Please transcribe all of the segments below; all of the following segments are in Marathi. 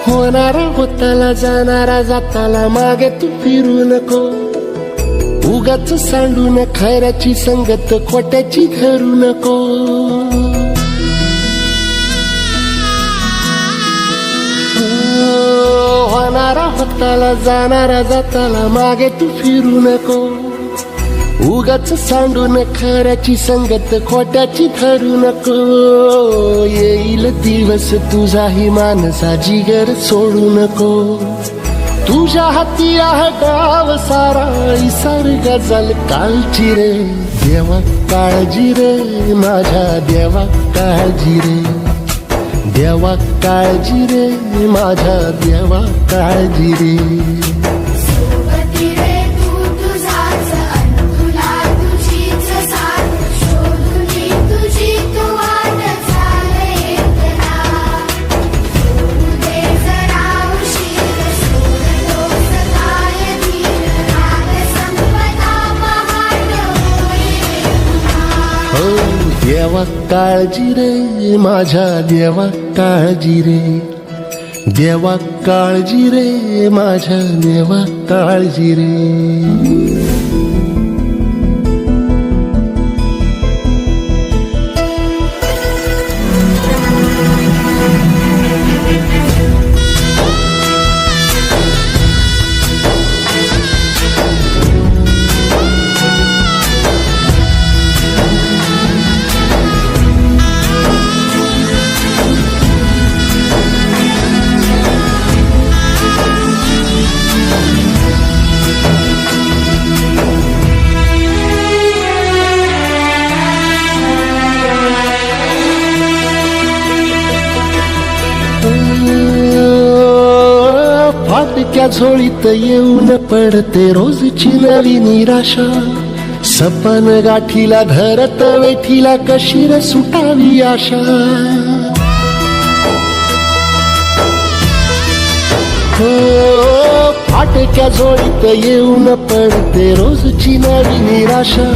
होणारा होताला जाणारा जाताला मागे तू फिरू नको. उगाच सांडून खऱ्याची संगत खोट्याची धरू नको. होणारा होताला जाणारा जाताला मागे तू फिरू नको. उगाच सांडून खऱ्याची संगत खोट्याची धरू नको. येईल दिवस तुझाही मानसा जिगर सोडू नको. तुझ्या हाती आहे डाव सारा इसार गजल कालची रे. देवा काळजी रे माझ्या देवा काळजी रे. देवा काळजी रे माझ्या देवा काळजी रे. देवा काळजी रे माझ्या देवा काळजी रे. देवा काळजी रे माझ्या देवा काळजी रे. फाटक्या झोळीत येऊन पडते रोजची नवी निराशा. सपन गाठीला धरत वेठीला कशी रे सुटावी आशा. हो फाटक्या झोळीत येऊन पडते रोजची नवी निराशा.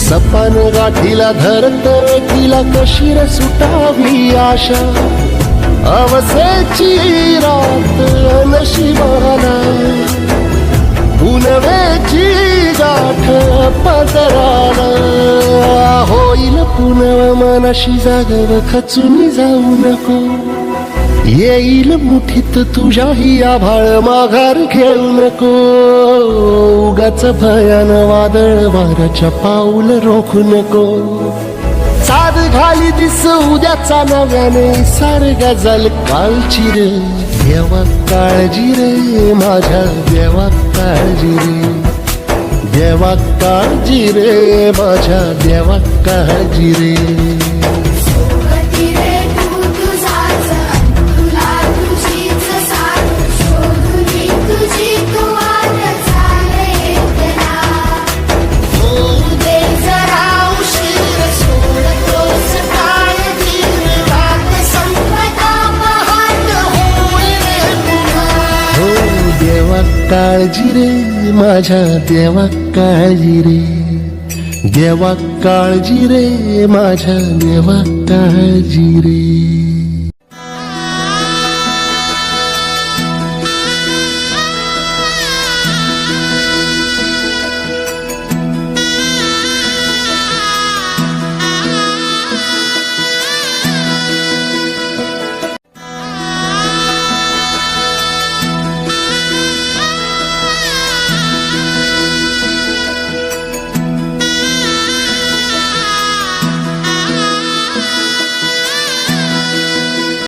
सपन गाठीला धरत वेठीला कशी रे सुटावी आशा. अवसेची रात नशिबाला पुनवेची गाठ पदराला. होईल पुनव मनाशी जागव खचून जाऊ नको. येईल मुठीत तुझ्याही आभाळ माघार घेऊ नको. उगाच भयान वादळ वाऱ्याच्या पाऊल रोखू नको. साध घाली दिस उद्याचा नव्याने सार गजल कालची रे. देवा काळजी रे माझ्या देवा काळजी रे. देवा काळजी रे माझ्या देवा काळजी रे. देवा काळजी रे माझ्या देवा काळजी रे. देवा काळजी रे माझ्या देवा काळजी रे.